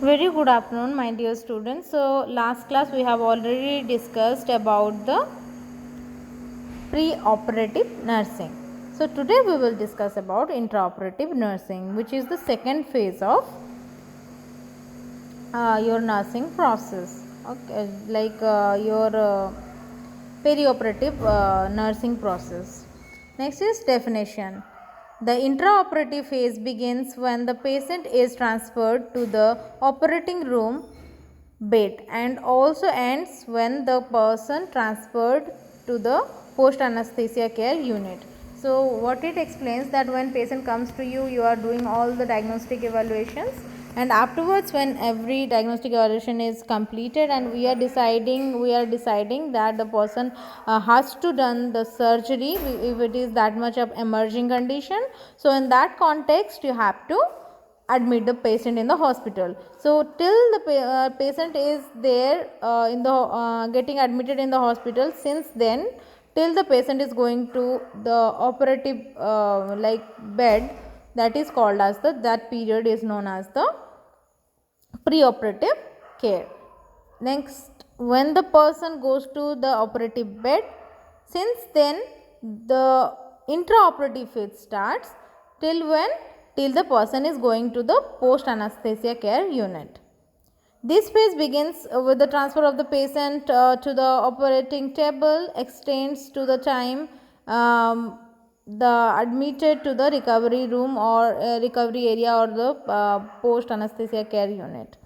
Very good afternoon, my dear students. So, last class we have already discussed about the pre-operative nursing. So, today we will discuss about intraoperative nursing, which is the second phase of your nursing process. Okay, like your perioperative nursing process. Next is definition. The intraoperative phase begins when the patient is transferred to the operating room bed and also ends when the person transferred to the post anesthesia care unit. So what it explains that when patient comes to you, you are doing all the diagnostic evaluations, and afterwards when every diagnostic evaluation is completed and we are deciding that the person has to done the surgery if it is that much of emerging condition. So in that context you have to admit the patient in the hospital. So till the patient is there in the getting admitted in the hospital, since then till the patient is going to the operative like bed, that is called as the that period is known as the preoperative care. Next, when the person goes to the operative bed, since then the intraoperative phase starts till when? Till the person is going to the post anesthesia care unit. This phase begins with the transfer of the patient to the operating table, extends to the time the admitted to the recovery room or recovery area or the post anesthesia care unit.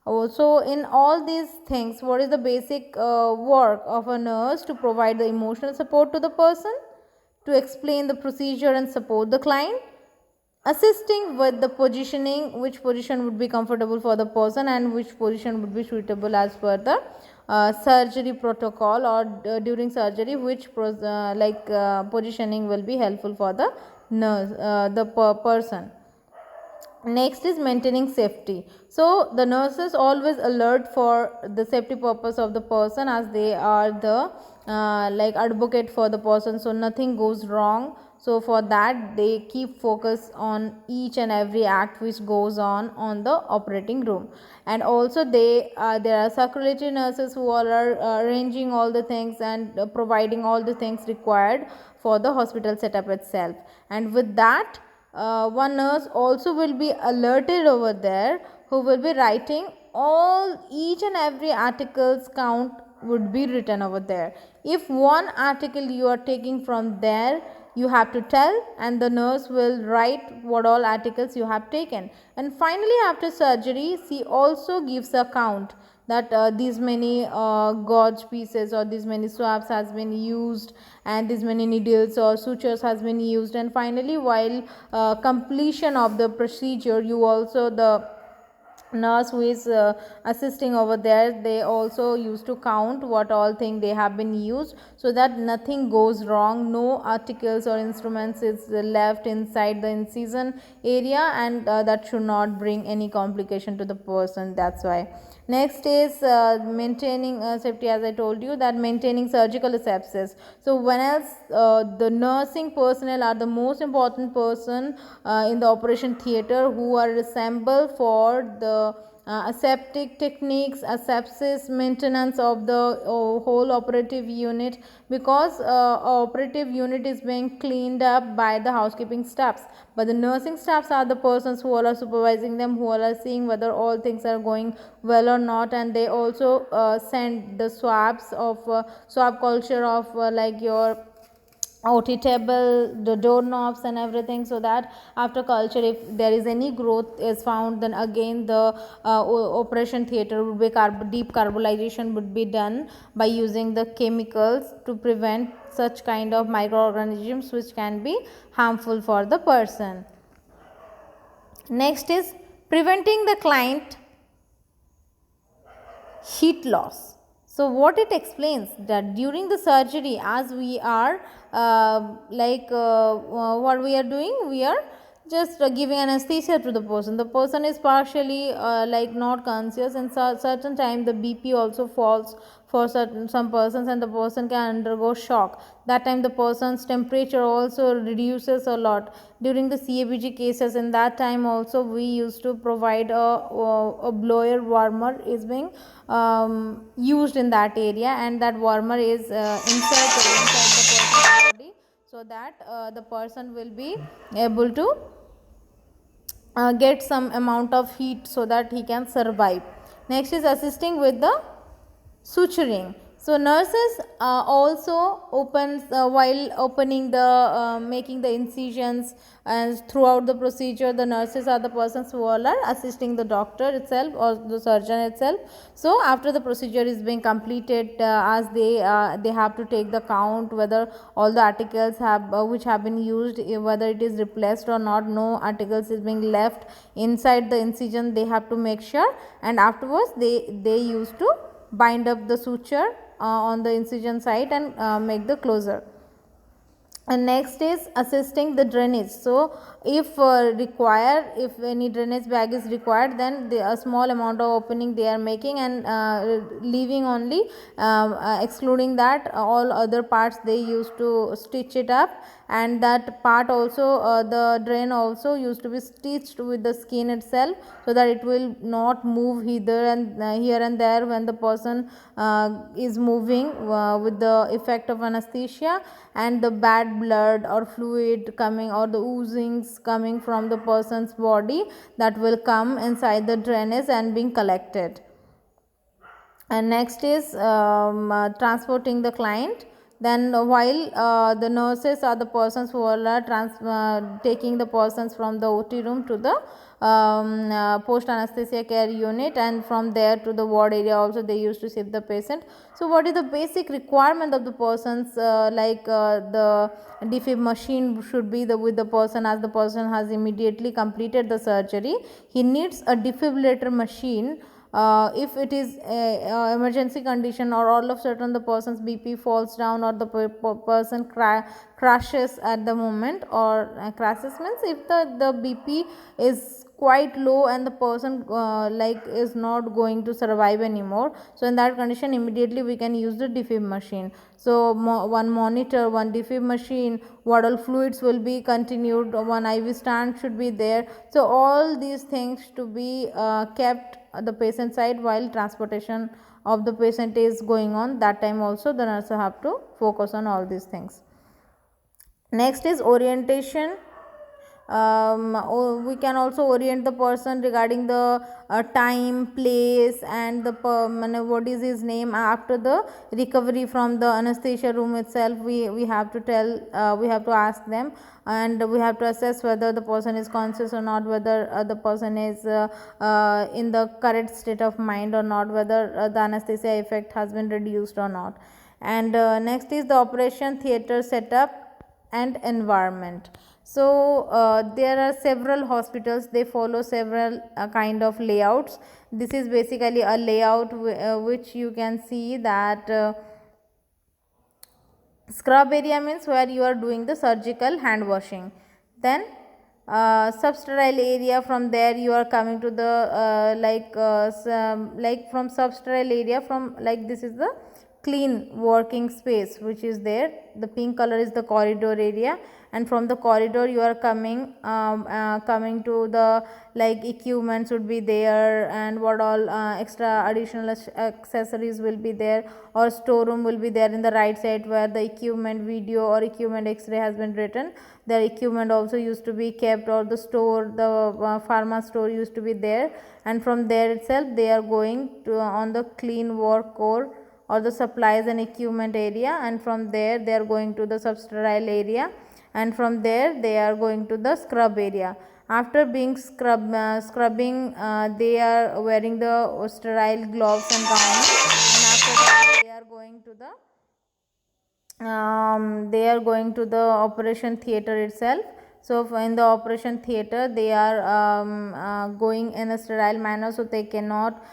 So in all these things, what is the basic work of a nurse? To provide the emotional support to the person, to explain the procedure and support the client, assisting with the positioning, which position would be comfortable for the person and which position would be suitable as per the surgery protocol, or during surgery which positioning will be helpful for the nurse, person. Next is maintaining safety. So the nurses always alert for the safety purpose of the person, as they are the like advocate for the person, so nothing goes wrong. So for that they keep focus on each and every act which goes on the operating room. And also there are circulatory nurses who are arranging all the things and providing all the things required for the hospital setup itself. And with that, one nurse also will be alerted over there, who will be writing all each and every articles count would be written over there. If one article you are taking from there, you have to tell, and the nurse will write what all articles you have taken. And finally after surgery, she also gives a count that these many gauze pieces or these many swabs has been used, and these many needles or sutures has been used. And finally, while completion of the procedure, you also the nurse who is assisting over there, they also used to count what all thing they have been used, so that nothing goes wrong, no articles or instruments is left inside the incision area, and that should not bring any complication to the person. That's why. Next is maintaining safety, as I told you, that maintaining surgical asepsis. So when else the nursing personnel are the most important person in the operation theater, who are assembled for the aseptic techniques, asepsis maintenance of the whole operative unit, because operative unit is being cleaned up by the housekeeping staffs, but the nursing staffs are the persons who are supervising them, who are seeing whether all things are going well or not. And they also send the swabs of swab culture of like your OT table, the doorknobs and everything, so that after culture, if there is any growth is found, then again the operation theater would be deep carbolization would be done by using the chemicals to prevent such kind of microorganisms which can be harmful for the person. Next is preventing the client heat loss. So what it explains, that during the surgery, as we are what we are doing, we are just giving anesthesia to the person. The person is partially like not conscious, and certain time the BP also falls for some persons, and the person can undergo shock. That time the person's temperature also reduces a lot during the CABG cases. In that time also we used to provide a blower warmer is being used in that area, and that warmer is inserted inside the person's body, so that the person will be able to get some amount of heat so that he can survive. Next is assisting with the suturing. So nurses also opens while opening the making the incisions, and throughout the procedure the nurses are the persons who all are assisting the doctor itself or the surgeon itself. So after the procedure is being completed, as they have to take the count whether all the articles have which have been used, whether it is replaced or not, no articles is being left inside the incision, they have to make sure. And afterwards they used to bind up the suture on the incision site and make the closure. And next is assisting the drainage. So if required, if any drainage bag is required, then a small amount of opening they are making, and leaving only excluding that all other parts they used to stitch it up. And that part also the drain also used to be stitched with the skin itself, so that it will not move either and here and there when the person is moving with the effect of anesthesia. And the bad blood or fluid coming, or the oozings coming from the person's body, that will come inside the drainage and being collected. And next is transporting the client. Then while the nurses are the persons who are taking the persons from the OT room to the post anesthesia care unit, and from there to the ward area also they used to shift the patient. So what is the basic requirement of the persons, the defib machine should be with the person, as the person has immediately completed the surgery, he needs a defibrillator machine. If it is a emergency condition, or all of a sudden the person's BP falls down, or the person crashes at the moment, or crashes means if the BP is quite low and the person is not going to survive anymore, so in that condition immediately we can use the defib machine. So one monitor, one defib machine, what all fluids will be continued, one IV stand should be there. So all these things to be kept the patient side while transportation of the patient is going on. That time also the nurse have to focus on all these things. Next is orientation. We can also orient the person regarding the time, place, and the what is his name. After the recovery from the anesthesia room itself, we have to tell, we have to ask them, and we have to assess whether the person is conscious or not, whether the person is in the correct state of mind or not, whether the anesthesia effect has been reduced or not. And next is the operation theatre setup and environment. So there are several hospitals, they follow several kind of layouts. This is basically a layout which you can see that scrub area means where you are doing the surgical hand washing. Then substerile area, from there you are coming to the from substerile area, from this is the clean working space which is there. The pink color is the corridor area, and from the corridor you are coming coming to the equipments would be there, and what all extra additional accessories will be there, or storeroom will be there in the right side, where the equipment video or equipment x-ray has been written. The equipment also used to be kept, or the store, the pharma store used to be there. And from there itself they are going to on the clean work core, or the supplies and equipment area, and from there they are going to the substerile area, and from there they are going to the scrub area. After being scrubbing, they are wearing the sterile gloves and gowns, and after that they are going to the operation theatre itself. So in the operation theater, they are going in a sterile manner, so they cannot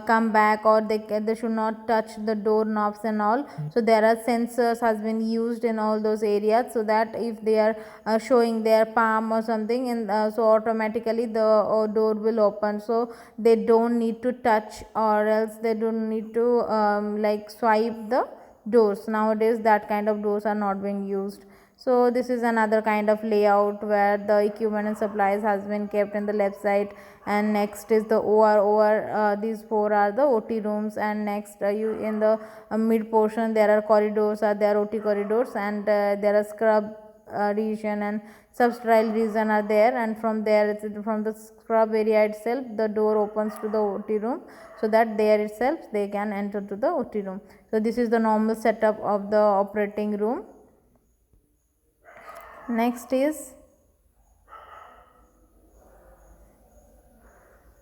come back, or they should not touch the door knobs and all. So there are sensors has been used in all those areas, so that if they are showing their palm or something, and so automatically the door will open, so they don't need to touch, or else they don't need to like swipe the doors. Nowadays that kind of doors are not being used. So this is another kind of layout where the equipment and supplies has been kept in the left side. And next is the OR. These four are the OT rooms. And next you in the mid portion there are corridors, are there OT corridors, and there are scrub region and substerile region are there. And from there, from the scrub area itself, the door opens to the OT room, so that there itself they can enter to the OT room. So this is the normal setup of the operating room. Next is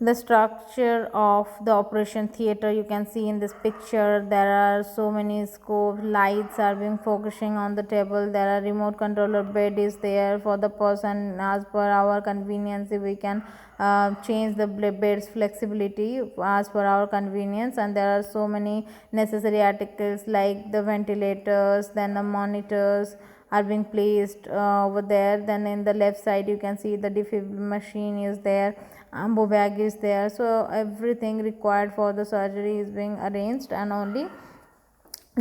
the structure of the operation theater. You can see in this picture there are so many scopes, lights are being focusing on the table, there are remote controller, bed is there for the person. As per our convenience, we can change the bed's flexibility as per our convenience. And there are so many necessary articles like the ventilators, then the monitors are being placed over there. Then in the left side you can see the defib machine is there, ambo bag is there. So everything required for the surgery is being arranged, and only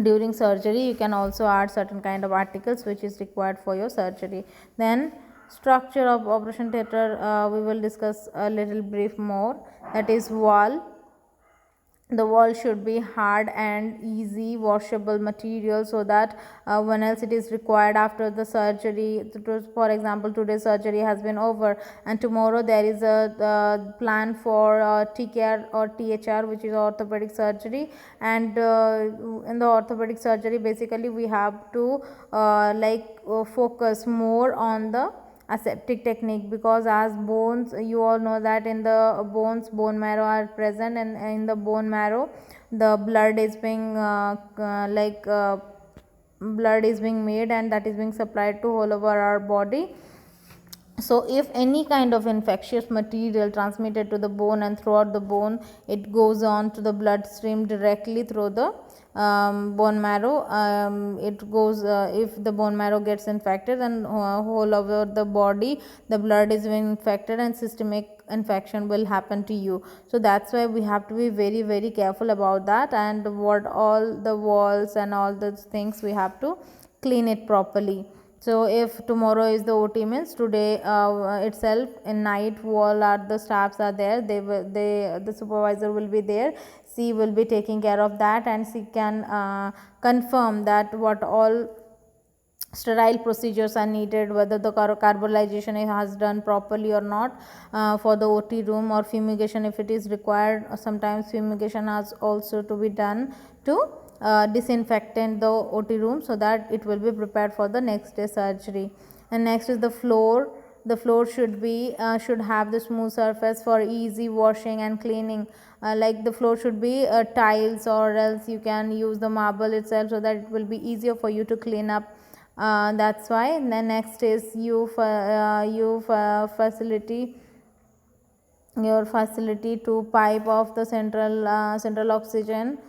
during surgery you can also add certain kind of articles which is required for your surgery. Then structure of operation theater, we will discuss a little brief more. That is wall. The wall should be hard and easy washable material, so that when else it is required after the surgery, for example today's surgery has been over and tomorrow there is a plan for TKR or THR, which is orthopedic surgery. And in the orthopedic surgery basically we have to focus more on the aseptic technique, because as bones, you all know that in the bones bone marrow are present, and in the bone marrow the blood is being blood is being made, and that is being supplied to all over our body. So if any kind of infectious material transmitted to the bone and throughout the bone, it goes on to the bloodstream directly through the bone marrow. It goes if the bone marrow gets infected, then whole over the body the blood is being infected and systemic infection will happen to you. So that's why we have to be very very careful about that, and what all the walls and all those things we have to clean it properly. So if tomorrow is the OT, means today itself in night wall are the staffs are there, the supervisor will be there, she will be taking care of that, and she can confirm that what all sterile procedures are needed, whether the carbolization has done properly or not for the OT room, or fumigation if it is required. Sometimes fumigation has also to be done to disinfectant the OT room, so that it will be prepared for the next day surgery. And next is the floor. The floor should be should have the smooth surface for easy washing and cleaning. Like the floor should be tiles, or else you can use the marble itself, so that it will be easier for you to clean up. That's why. And then next is facility, your facility to pipe off the central oxygen,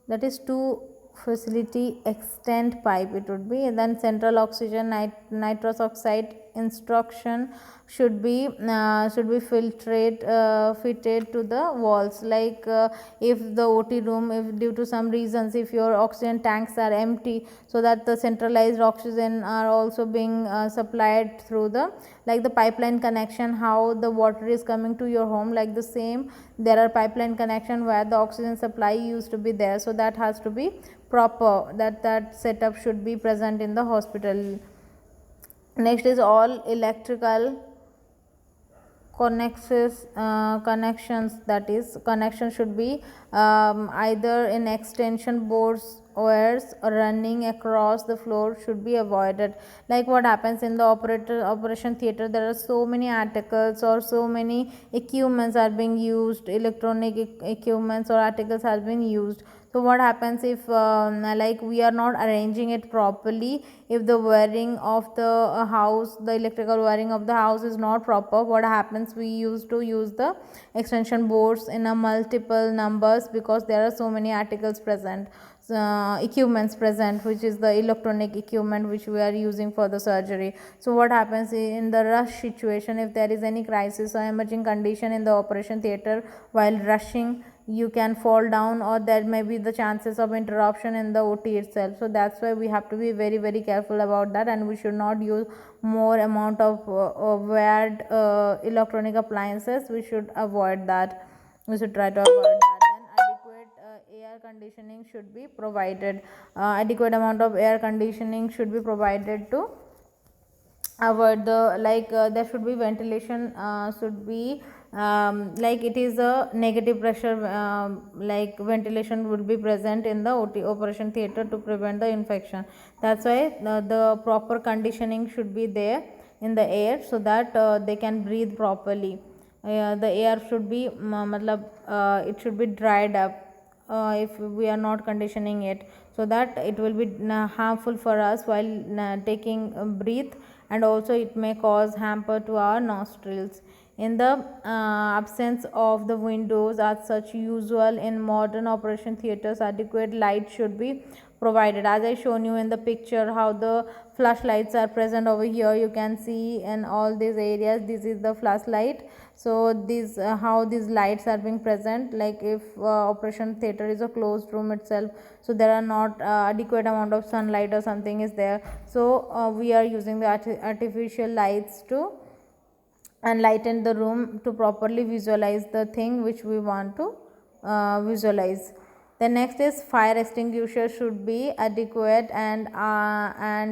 that is to facility extend pipe it would be. And then central oxygen nitrous oxide instruction should be filtrate fitted to the walls. Like if the OT room, if due to some reasons if your oxygen tanks are empty, so that the centralized oxygen are also being supplied through the, like the pipeline connection, how the water is coming to your home, like the same there are pipeline connection where the oxygen supply used to be there. So that has to be proper, that setup should be present in the hospital. Next is all electrical connections, that is connection should be either in extension boards wires running across the floor should be avoided. Like what happens in the operation theater, there are so many articles or so many equipments are being used, electronic equipments or articles are being used. So what happens if like we are not arranging it properly, if the wiring of the house, the electrical wiring of the house is not proper, what happens, we used to use the extension boards in a multiple numbers because there are so many articles present, equipments present, which is the electronic equipment which we are using for the surgery. So what happens in the rush situation, if there is any crisis or emerging condition in the operation theater, while rushing you can fall down, or there may be the chances of interruption in the OT itself. So that's why we have to be very very careful about that, and we should not use more amount of wired electronic appliances. We should avoid that, we should try to avoid that. Then adequate air conditioning should be provided, adequate amount of air conditioning should be provided to avoid the, like there should be ventilation, should be like it is a negative pressure, like ventilation would be present in the OT operation theater to prevent the infection. That's why the proper conditioning should be there in the air so that they can breathe properly. The air should be it should be dried up if we are not conditioning it, so that it will be harmful for us while taking breath, and also it may cause hamper to our nostrils. In the absence of the windows as such usual in modern operation theaters, adequate light should be provided. As I shown you in the picture how the flashlights are present over here, you can see in all these areas, this is the flashlight. So these how these lights are being present, like if operation theater is a closed room itself, so there are not adequate amount of sunlight or something is there, so we are using the artificial lights to enlighten the room to properly visualize the thing which we want to visualize. The next is fire extinguisher should be adequate and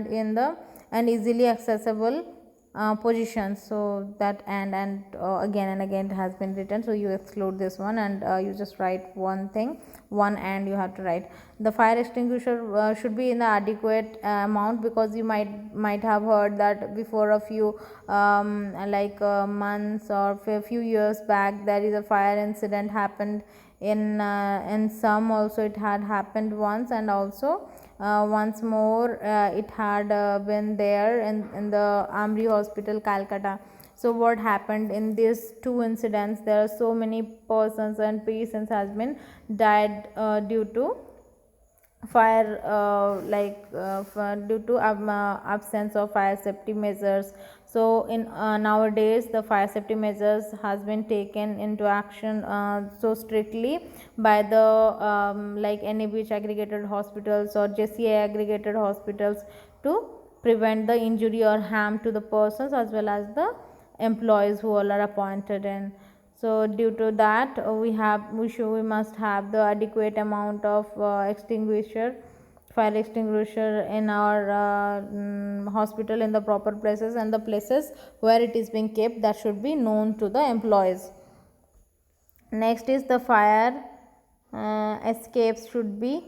in the and easily accessible position. So that and again and again it has been written, so you exclude this one and you just write one thing, one and you have to write. The fire extinguisher should be in the adequate amount, because you might have heard that before a few months or a few years back, there is a fire incident happened in some, also it had happened once, and also once more it had been there in the Amri Hospital, Calcutta. So what happened in these two incidents, there are so many persons and patients has been died due to fire due to absence of fire safety measures. So in nowadays the fire safety measures has been taken into action so strictly by the NABH aggregated hospitals or JCI aggregated hospitals to prevent the injury or harm to the persons as well as the employees who all are appointed in. So due to that we must have the adequate amount of fire extinguisher in our hospital, in the proper places, and the places where it is being kept, that should be known to the employees. Next is the fire escapes should be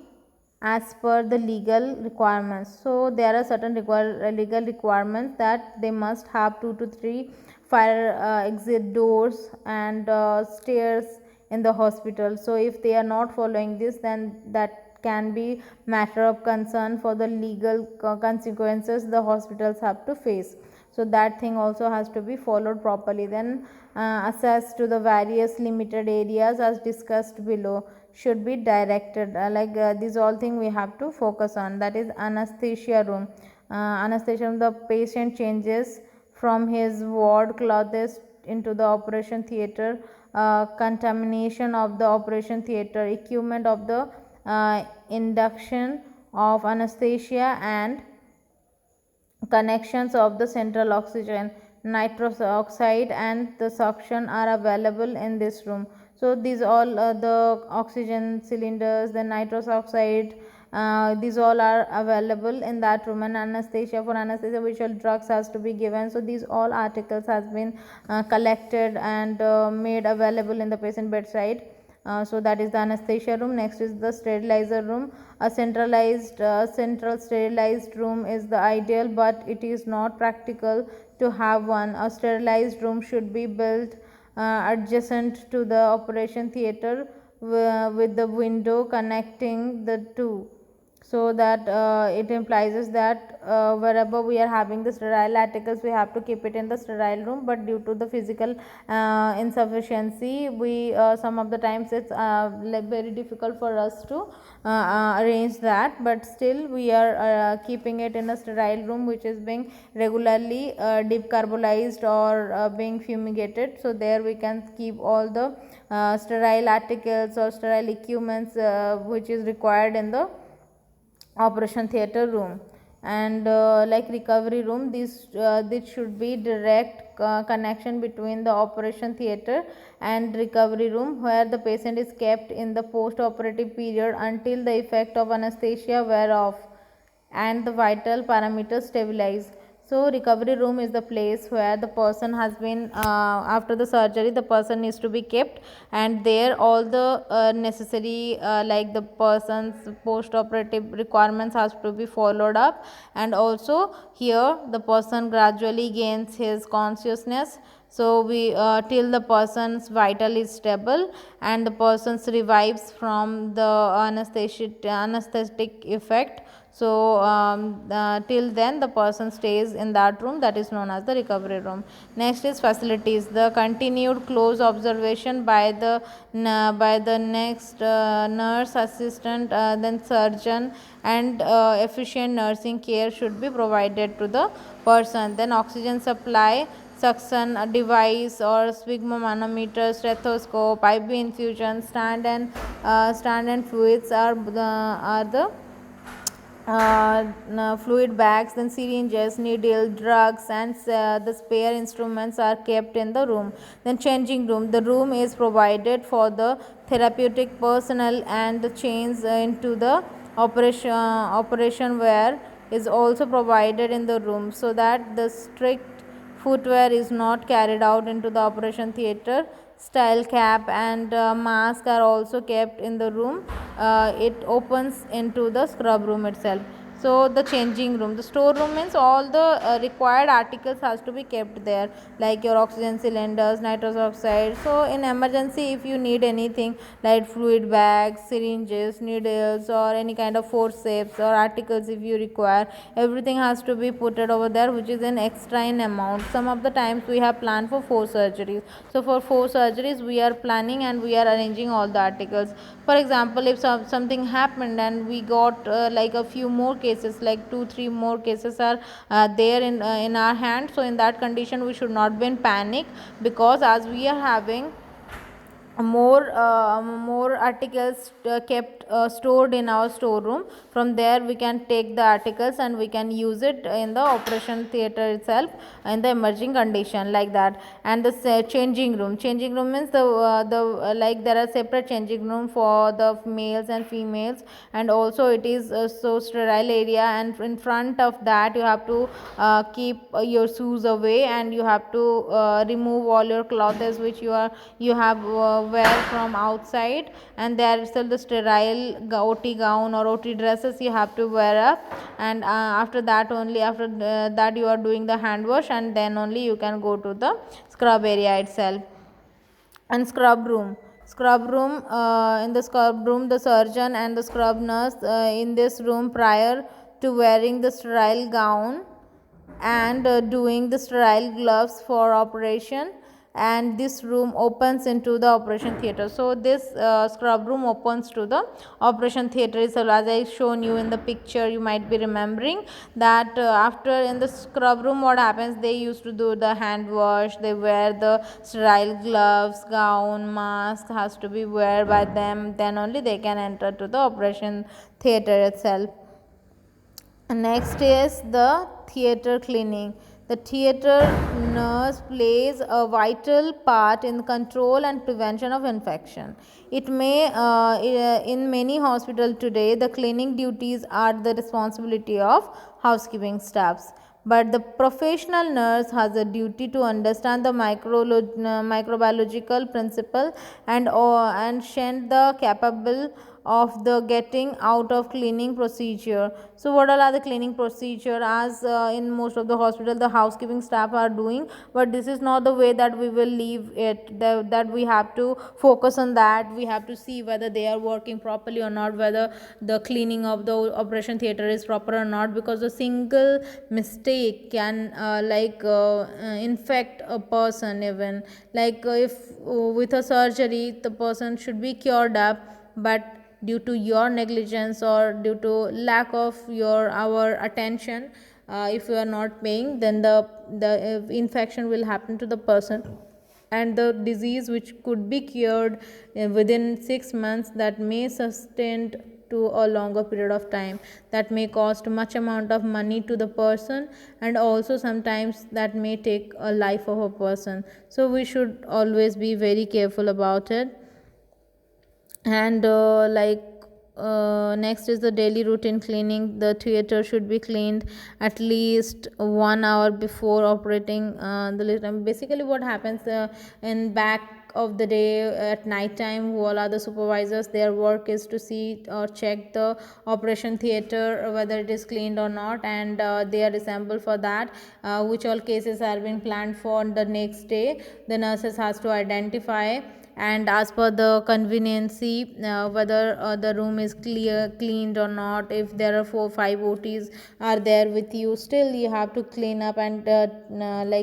as per the legal requirements. So there are certain legal requirements that they must have 2 to 3 fire exit doors and stairs in the hospital. So if they are not following this, then that can be matter of concern for the legal consequences the hospitals have to face. So that thing also has to be followed properly. Then access to the various limited areas as discussed below should be directed, these all things we have to focus on. That is anesthesia room. Anesthesia room, the patient changes from his ward clothes into the operation theater, contamination of the operation theater, equipment of the induction of anesthesia and connections of the central oxygen, nitrous oxide and the suction are available in this room. So these all the oxygen cylinders, the nitrous oxide, these all are available in that room. And anesthesia, for anesthesia visual drugs has to be given. So these all articles has been collected and made available in the patient bedside. So that is the anesthesia room. Next is the sterilizer room. A central sterilized room is the ideal, but it is not practical to have one. A sterilized room should be built adjacent to the operation theater with the window connecting the two, so that it implies that wherever we are having the sterile articles, we have to keep it in the sterile room, but due to the physical insufficiency, we some of the times it's very difficult for us to arrange that, but still we are keeping it in a sterile room which is being regularly deep carbolized or being fumigated. So there we can keep all the sterile articles or sterile equipments which is required in the operation theater room. And like recovery room, this should be direct connection between the operation theater and recovery room, where the patient is kept in the post operative period until the effect of anesthesia wear off and the vital parameters stabilize. So recovery room is the place where the person has been after the surgery, the person needs to be kept, and there all the necessary like the person's post operative requirements has to be followed up, and also here the person gradually gains his consciousness. So we till the person's vital is stable and the person revives from the anesthetic effect. So till then the person stays in that room, that is known as the recovery room. Next is facilities. The continued close observation by the next nurse assistant, then surgeon, and efficient nursing care should be provided to the person. Then oxygen supply, suction device or sphygmomanometer, stethoscope, IV infusion, stand and fluids are the fluid bags, then syringes, needle, drugs, and the spare instruments are kept in the room. Then changing room. The room is provided for the therapeutic personnel, and the change into the operation wear is also provided in the room, so that the strict footwear is not carried out into the operation theater. Style cap and mask are also kept in the room. It opens into the scrub room itself. So the changing room, the storeroom means all the required articles has to be kept there, like your oxygen cylinders, nitrous oxide. So in emergency, if you need anything like fluid bags, syringes, needles, or any kind of forceps or articles, if you require, everything has to be put it over there, which is an extra in amount. Some of the times we have planned for 4 surgeries. So for 4 surgeries we are planning and we are arranging all the articles. For example, if something happened and we got like a few more cases, like 2-3 more cases are there in our hand, so in that condition we should not be in panic, because as we are having more articles kept stored in our storeroom, from there we can take the articles and we can use it in the operation theater itself in the emerging condition, like that. And the changing room means the like there are separate changing room for the males and females, and also it is so sterile area, and in front of that you have to keep your shoes away, and you have to remove all your clothes which you have wear from outside, and there is still the sterile OT gown or OT dresses you have to wear up, and after that that you are doing the hand wash, and then only you can go to the scrub area itself. And scrub room, in the scrub room the surgeon and the scrub nurse in this room, prior to wearing the sterile gown and doing the sterile gloves for operation, and this room opens into the operation theater. So this scrub room opens to the operation theater. So as I shown you in the picture, you might be remembering that after in the scrub room what happens, they used to do the hand wash, they wear the sterile gloves, gown, mask has to be wear by them, then only they can enter to the operation theater itself. Next is the theater cleaning. The theater nurse plays a vital part in control and prevention of infection. It may, in many hospitals today, the cleaning duties are the responsibility of housekeeping staffs. but the professional nurse has a duty to understand the microbiological principle and send the capable of the getting out of cleaning procedure. So what all are the cleaning procedure? As in most of the hospital, the housekeeping staff are doing, but this is not the way that we will leave it. That we have to focus on that. We have to see whether they are working properly or not, whether the cleaning of the operation theater is proper or not, because a single mistake can infect a person. Even like if with a surgery the person should be cured up, but due to your negligence or due to lack of your our attention, if you are not paying, then the infection will happen to the person, and the disease which could be cured within 6 months, that may sustain to a longer period of time, that may cost much amount of money to the person, and also sometimes that may take a life of a person. So we should always be very careful about it. And next is the daily routine cleaning. The theater should be cleaned at least 1 hour before operating the lift. Basically what happens in back of the day at night time, all other supervisors, their work is to see or check the operation theater whether it is cleaned or not, and they are assembled for that, which all cases are being planned for the next day. The nurses has to identify, and as per the conveniency, whether the room is cleaned or not. If there are 4 5 OTs are there with you, still you have to clean up, and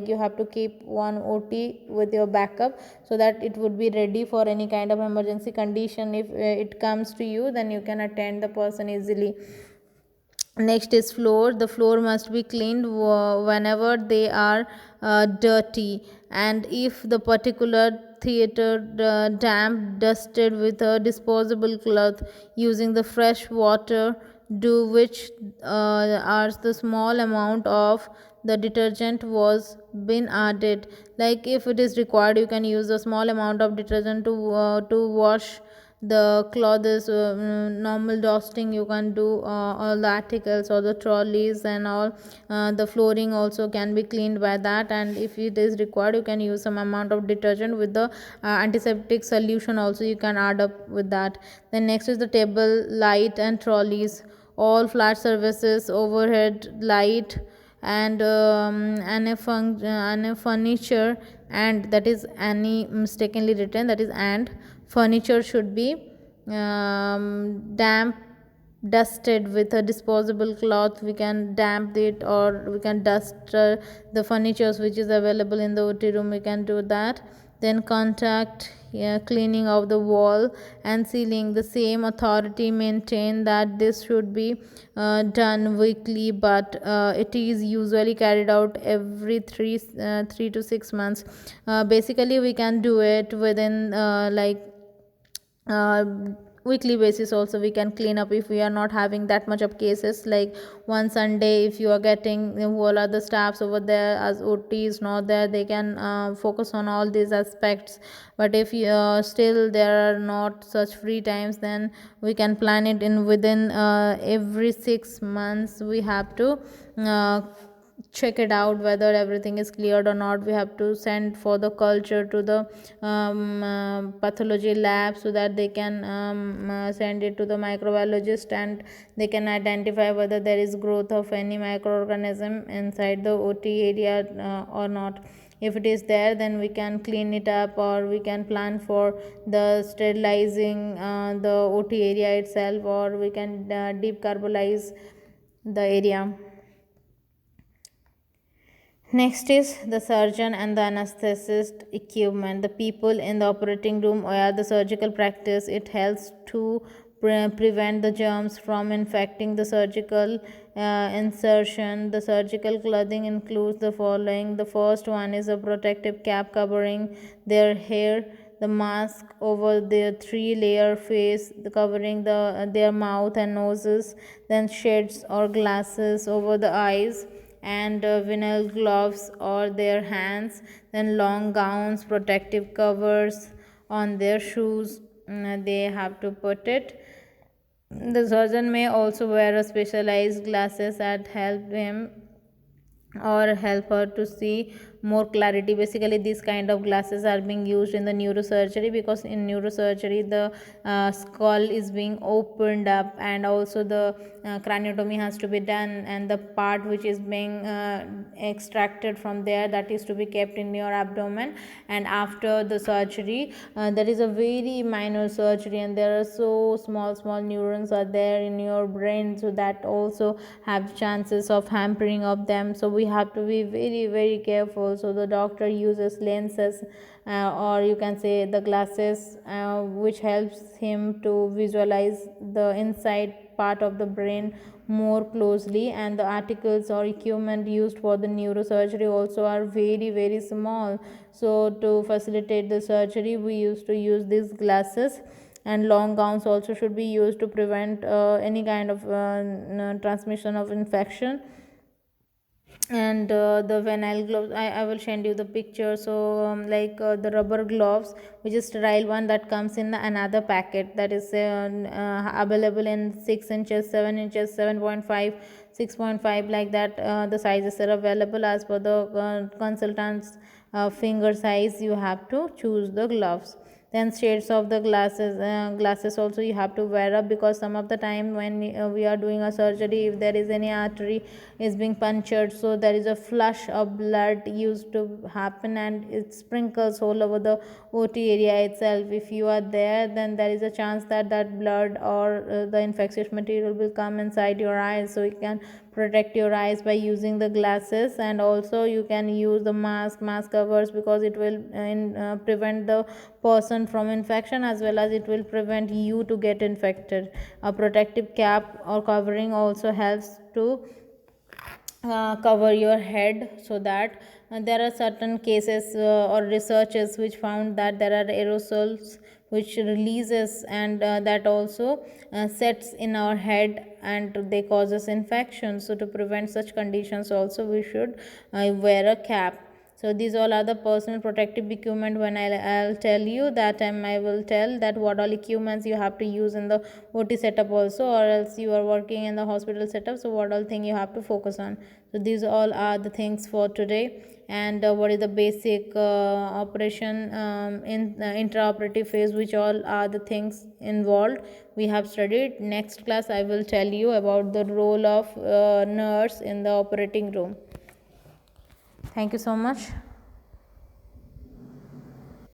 you have to keep one OT with your backup, so that it would be ready for any kind of emergency condition. If it comes to you, then you can attend the person easily. Next is floor. The floor must be cleaned whenever they are dirty, and if the particular theater damp, dusted with a disposable cloth using the fresh water, do which are the small amount of the detergent was been added. Like if it is required, you can use a small amount of detergent to wash the clothes. Normal dusting you can do all the articles or the trolleys and all. The flooring also can be cleaned by that, and if it is required, you can use some amount of detergent with the antiseptic solution also, you can add up with that. Then next is the table light and trolleys. All flat surfaces, overhead light, and a furniture, and that is any mistakenly written, that is and furniture should be damp, dusted with a disposable cloth. We can damp it, or we can dust the furnitures which is available in the OT room, we can do that. Then contact, yeah, cleaning of the wall and ceiling. The same authority maintain that this should be done weekly, but it is usually carried out every 3 to 6 months. Basically we can do it within uh, weekly basis also. We can clean up if we are not having that much of cases. Like one Sunday, if you are getting whole other staffs over there, as OT is not there, they can focus on all these aspects. But if you still there are not such free times, then we can plan it in within every 6 months. We have to uh, check it out whether everything is cleared or not. We have to send for the culture to the pathology lab, so that they can send it to the microbiologist, and they can identify whether there is growth of any microorganism inside the OT area or not. If it is there, then we can clean it up, or we can plan for the sterilizing the OT area itself, or we can deep carbolize the area. Next is the surgeon and the anesthetist equipment. The people in the operating room or the surgical practice, it helps to prevent the germs from infecting the surgical insertion. The surgical clothing includes the following. The first one is a protective cap covering their hair, the mask over their 3-layer face, covering their mouth and noses, then shades or glasses over the eyes, and vinyl gloves or their hands, then long gowns, protective covers on their shoes. They have to put it. The surgeon may also wear a specialized glasses that help him or help her to see more clarity. Basically these kind of glasses are being used in the neurosurgery, because in neurosurgery the skull is being opened up, and also the craniotomy has to be done, and the part which is being extracted from there, that is to be kept in your abdomen. And after the surgery, there is a very minor surgery, and there are so small neurons are there in your brain, so that also have chances of hampering of them. So we have to be very careful. So the doctor uses lenses, or you can say the glasses, which helps him to visualize the inside part of the brain more closely. And the articles or equipment used for the neurosurgery also are very small. So to facilitate the surgery, we used to use these glasses. And long gowns also should be used to prevent any kind of transmission of infection. And the vinyl gloves, I will send you the picture. So like the rubber gloves, which is sterile one, that comes in another packet, that is available in 6 inches, 7 inches, 7.5, 6.5, like that. The sizes are available as per the consultant's finger size. You have to choose the gloves. Then shades of the glasses also you have to wear up, because some of the time when we are doing a surgery, if there is any artery is being punctured, so there is a flush of blood used to happen, and it sprinkles all over the OT area itself. If you are there, then there is a chance that that blood or the infectious material will come inside your eyes. So you can protect your eyes by using the glasses. And also you can use the mask covers, because it will prevent the person from infection, as well as it will prevent you to get infected. A protective cap or covering also helps to cover your head, so that there are certain cases or researches which found that there are aerosols which releases, and that also sets in our head, and they causes infection. So to prevent such conditions also, we should wear a cap. So these all are the personal protective equipment. When I'll tell you that time, I will tell that what all equipments you have to use in the OT setup also, or else you are working in the hospital setup, so what all thing you have to focus on. So these all are the things for today. And what is the basic operation in intraoperative phase, which all are the things involved, we have studied. Next class I will tell you about the role of nurse in the operating room. Thank you so much.